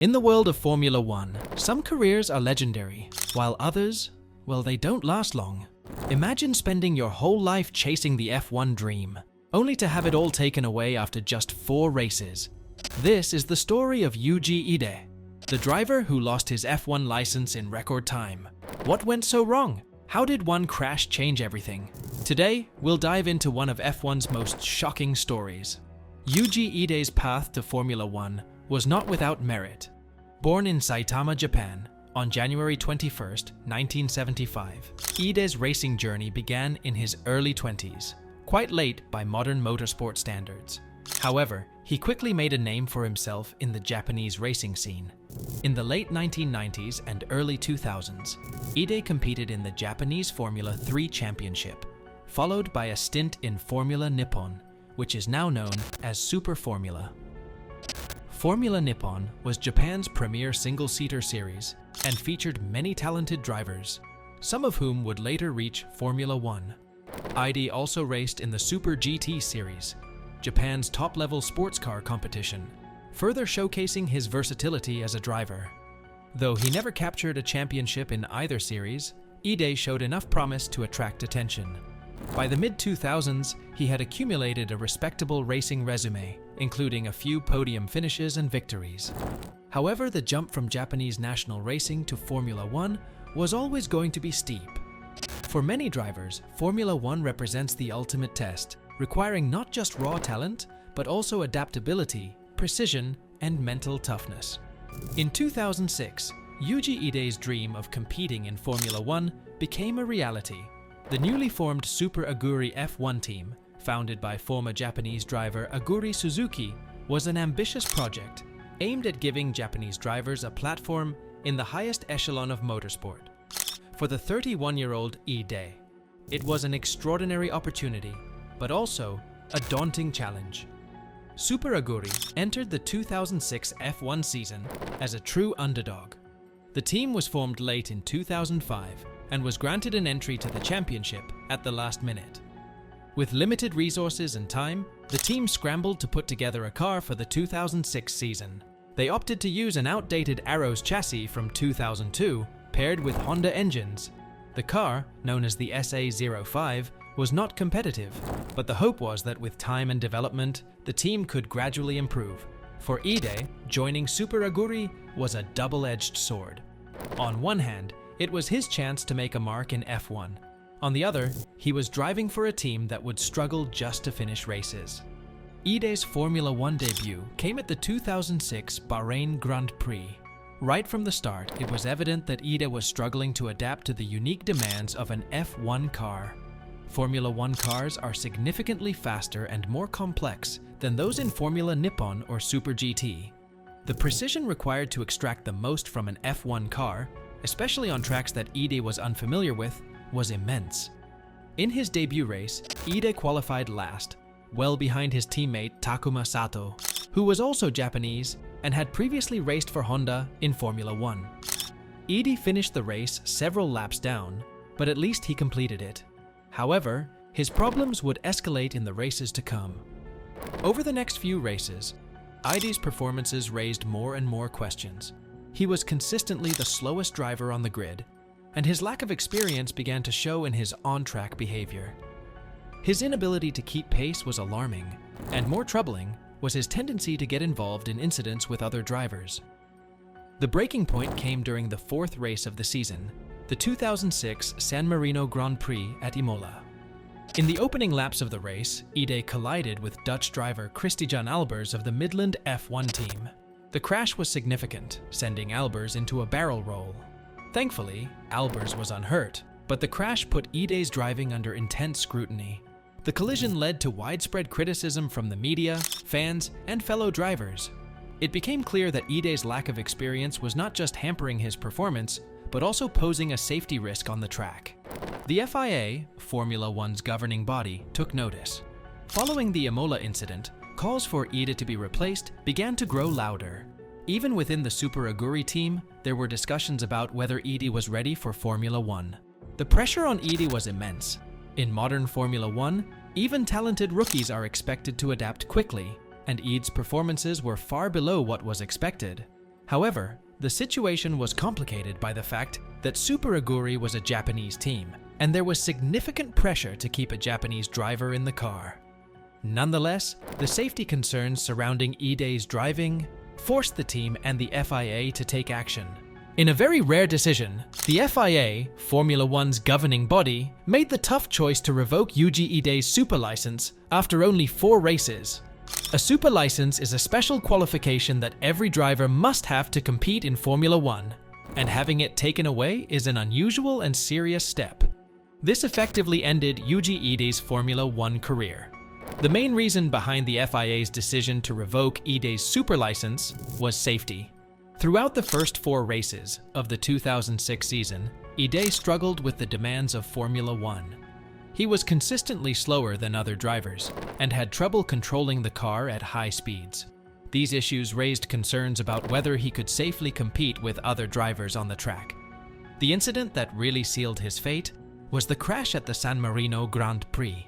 In the world of Formula One, some careers are legendary, while others, well, they don't last long. Imagine spending your whole life chasing the F1 dream, only to have it all taken away after just 4 races. This is the story of Yuij Ide, the driver who lost his F1 license in record time. What went so wrong? How did one crash change everything? Today, we'll dive into one of F1's most shocking stories. Yuij Ide's path to Formula One was not without merit. Born in Saitama, Japan, on January 21, 1975, Ide's racing journey began in his early 20s, quite late by modern motorsport standards. However, he quickly made a name for himself in the Japanese racing scene. In the late 1990s and early 2000s, Ide competed in the Japanese Formula 3 Championship, followed by a stint in Formula Nippon, which is now known as Super Formula. Formula Nippon was Japan's premier single-seater series and featured many talented drivers, some of whom would later reach Formula One. Ide also raced in the Super GT series, Japan's top-level sports car competition, further showcasing his versatility as a driver. Though he never captured a championship in either series, Ide showed enough promise to attract attention. By the mid-2000s, he had accumulated a respectable racing resume, including a few podium finishes and victories. However, the jump from Japanese national racing to Formula One was always going to be steep. For many drivers, Formula One represents the ultimate test, requiring not just raw talent, but also adaptability, precision, and mental toughness. In 2006, Yuij Ide's dream of competing in Formula One became a reality. The newly formed Super Aguri F1 team, founded by former Japanese driver Aguri Suzuki, was an ambitious project aimed at giving Japanese drivers a platform in the highest echelon of motorsport. For the 31-year-old Ide, it was an extraordinary opportunity, but also a daunting challenge. Super Aguri entered the 2006 F1 season as a true underdog. The team was formed late in 2005 and was granted an entry to the championship at the last minute. With limited resources and time, the team scrambled to put together a car for the 2006 season. They opted to use an outdated Arrows chassis from 2002, paired with Honda engines. The car, known as the SA05, was not competitive, but the hope was that with time and development, the team could gradually improve. For Ide, joining Super Aguri was a double-edged sword. On one hand, it was his chance to make a mark in F1. On the other, he was driving for a team that would struggle just to finish races. Ide's Formula One debut came at the 2006 Bahrain Grand Prix. Right from the start, it was evident that Ide was struggling to adapt to the unique demands of an F1 car. Formula One cars are significantly faster and more complex than those in Formula Nippon or Super GT. The precision required to extract the most from an F1 car, especially on tracks that Ide was unfamiliar with, was immense. In his debut race, Ide qualified last, well behind his teammate Takuma Sato, who was also Japanese and had previously raced for Honda in Formula One. Ide finished the race several laps down, but at least he completed it. However, his problems would escalate in the races to come. Over the next few races, Ide's performances raised more and more questions. He was consistently the slowest driver on the grid, and his lack of experience began to show in his on-track behavior. His inability to keep pace was alarming, and more troubling was his tendency to get involved in incidents with other drivers. The breaking point came during the 4th race of the season, the 2006 San Marino Grand Prix at Imola. In the opening laps of the race, Ide collided with Dutch driver Christijan Albers of the Midland F1 team. The crash was significant, sending Albers into a barrel roll. Thankfully, Albers was unhurt, but the crash put Ide's driving under intense scrutiny. The collision led to widespread criticism from the media, fans, and fellow drivers. It became clear that Ide's lack of experience was not just hampering his performance, but also posing a safety risk on the track. The FIA, Formula One's governing body, took notice. Following the Imola incident, calls for Ide to be replaced began to grow louder. Even within the Super Aguri team, there were discussions about whether Ide was ready for Formula One. The pressure on Ide was immense. In modern Formula One, even talented rookies are expected to adapt quickly, and Ide's performances were far below what was expected. However, the situation was complicated by the fact that Super Aguri was a Japanese team, and there was significant pressure to keep a Japanese driver in the car. Nonetheless, the safety concerns surrounding Ide's driving forced the team and the FIA to take action. In a very rare decision, the FIA, Formula One's governing body, made the tough choice to revoke Yuij Ide's super license after only 4 races. A super license is a special qualification that every driver must have to compete in Formula One, and having it taken away is an unusual and serious step. This effectively ended Yuij Ide's Formula One career. The main reason behind the FIA's decision to revoke Ide's super license was safety. Throughout the first 4 races of the 2006 season, Ide struggled with the demands of Formula One. He was consistently slower than other drivers and had trouble controlling the car at high speeds. These issues raised concerns about whether he could safely compete with other drivers on the track. The incident that really sealed his fate was the crash at the San Marino Grand Prix.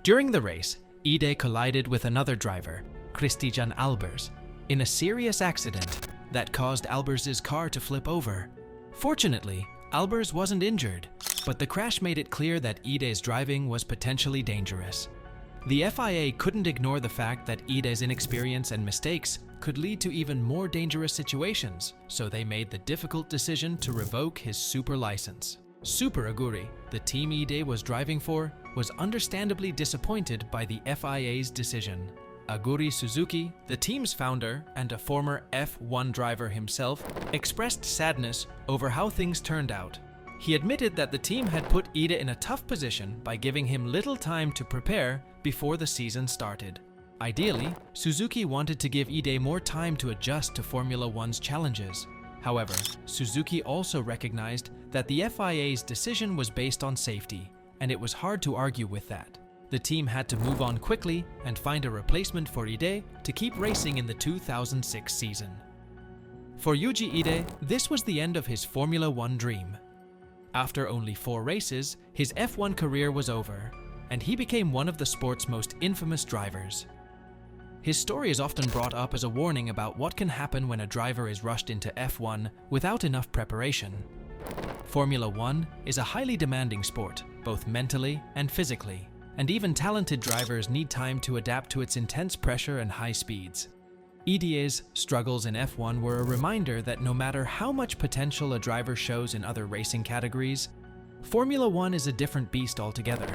During the race, Ide collided with another driver, Christijan Albers, in a serious accident that caused Albers' car to flip over. Fortunately, Albers wasn't injured, but the crash made it clear that Ide's driving was potentially dangerous. The FIA couldn't ignore the fact that Ide's inexperience and mistakes could lead to even more dangerous situations, so they made the difficult decision to revoke his super license. Super Aguri, the team Ide was driving for, was understandably disappointed by the FIA's decision. Aguri Suzuki, the team's founder and a former F1 driver himself, expressed sadness over how things turned out. He admitted that the team had put Ide in a tough position by giving him little time to prepare before the season started. Ideally, Suzuki wanted to give Ide more time to adjust to Formula One's challenges. However, Suzuki also recognized that the FIA's decision was based on safety, and it was hard to argue with that. The team had to move on quickly and find a replacement for Ide to keep racing in the 2006 season. For Yuij Ide, this was the end of his Formula One dream. After only 4 races, his F1 career was over, and he became one of the sport's most infamous drivers. His story is often brought up as a warning about what can happen when a driver is rushed into F1 without enough preparation. Formula One is a highly demanding sport, both mentally and physically, and even talented drivers need time to adapt to its intense pressure and high speeds. Ide's struggles in F1 were a reminder that no matter how much potential a driver shows in other racing categories, Formula One is a different beast altogether.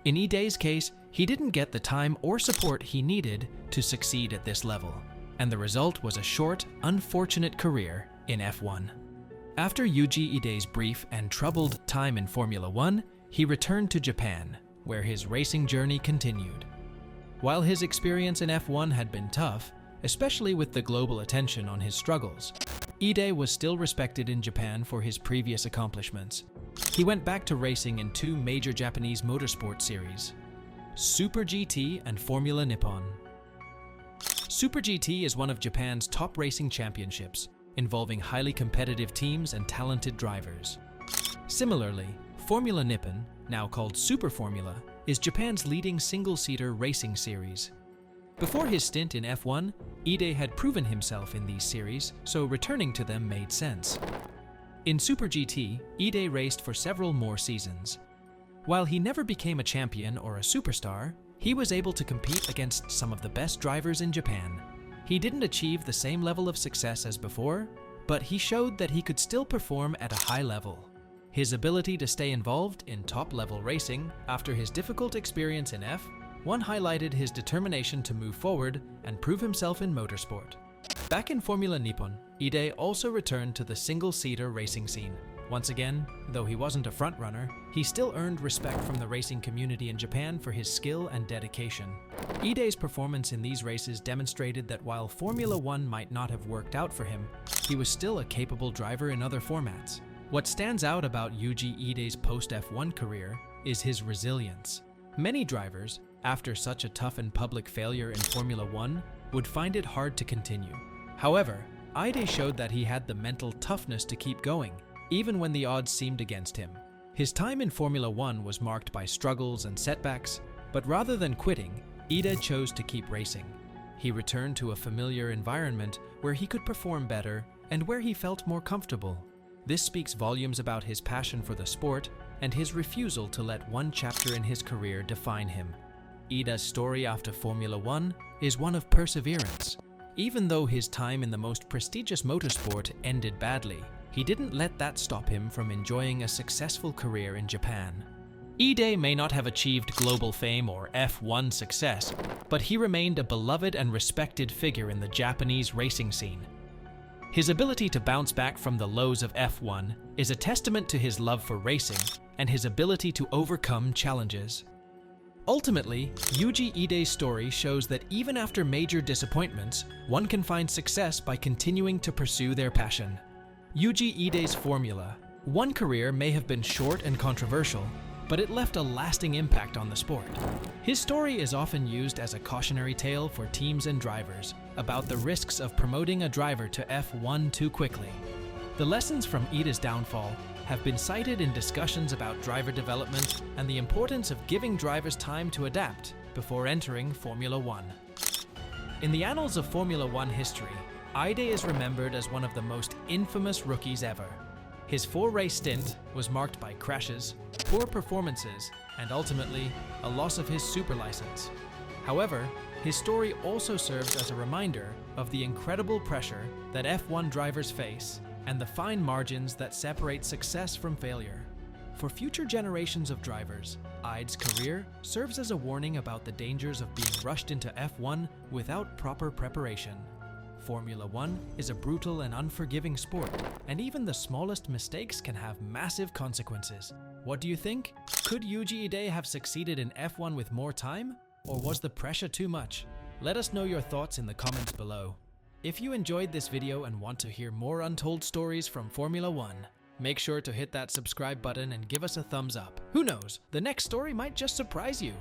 In Ide's case, he didn't get the time or support he needed to succeed at this level, and the result was a short, unfortunate career in F1. After Yuij Ide's brief and troubled time in Formula One, he returned to Japan, where his racing journey continued. While his experience in F1 had been tough, especially with the global attention on his struggles, Ide was still respected in Japan for his previous accomplishments. He went back to racing in 2 major Japanese motorsport series, Super GT and Formula Nippon. Super GT is one of Japan's top racing championships, involving highly competitive teams and talented drivers. Similarly, Formula Nippon, now called Super Formula, is Japan's leading single-seater racing series. Before his stint in F1, Ide had proven himself in these series, so returning to them made sense. In Super GT, Ide raced for several more seasons. While he never became a champion or a superstar, he was able to compete against some of the best drivers in Japan. He didn't achieve the same level of success as before, but he showed that he could still perform at a high level. His ability to stay involved in top-level racing after his difficult experience in F1 highlighted his determination to move forward and prove himself in motorsport. Back in Formula Nippon, Ide also returned to the single-seater racing scene. Once again, though he wasn't a front-runner, he still earned respect from the racing community in Japan for his skill and dedication. Ide's performance in these races demonstrated that while Formula One might not have worked out for him, he was still a capable driver in other formats. What stands out about Yuij Ide's post-F1 career is his resilience. Many drivers, after such a tough and public failure in Formula One, would find it hard to continue. However, Ide showed that he had the mental toughness to keep going, even when the odds seemed against him. His time in Formula One was marked by struggles and setbacks, but rather than quitting, Ide chose to keep racing. He returned to a familiar environment where he could perform better and where he felt more comfortable. This speaks volumes about his passion for the sport and his refusal to let one chapter in his career define him. Ide's story after Formula One is one of perseverance. Even though his time in the most prestigious motorsport ended badly, he didn't let that stop him from enjoying a successful career in Japan. Ide may not have achieved global fame or F1 success, but he remained a beloved and respected figure in the Japanese racing scene. His ability to bounce back from the lows of F1 is a testament to his love for racing and his ability to overcome challenges. Ultimately, Yuij Ide's story shows that even after major disappointments, one can find success by continuing to pursue their passion. Yuij Ide's formula. One career may have been short and controversial, but it left a lasting impact on the sport. His story is often used as a cautionary tale for teams and drivers about the risks of promoting a driver to F1 too quickly. The lessons from Ide's downfall have been cited in discussions about driver development and the importance of giving drivers time to adapt before entering Formula One. In the annals of Formula One history, Ide is remembered as one of the most infamous rookies ever. His 4-race stint was marked by crashes, poor performances, and ultimately, a loss of his super license. However, his story also serves as a reminder of the incredible pressure that F1 drivers face and the fine margins that separate success from failure. For future generations of drivers, Ide's career serves as a warning about the dangers of being rushed into F1 without proper preparation. Formula One is a brutal and unforgiving sport, and even the smallest mistakes can have massive consequences. What do you think? Could Yuij Ide have succeeded in F1 with more time? Or was the pressure too much? Let us know your thoughts in the comments below. If you enjoyed this video and want to hear more untold stories from Formula One, make sure to hit that subscribe button and give us a thumbs up. Who knows, the next story might just surprise you.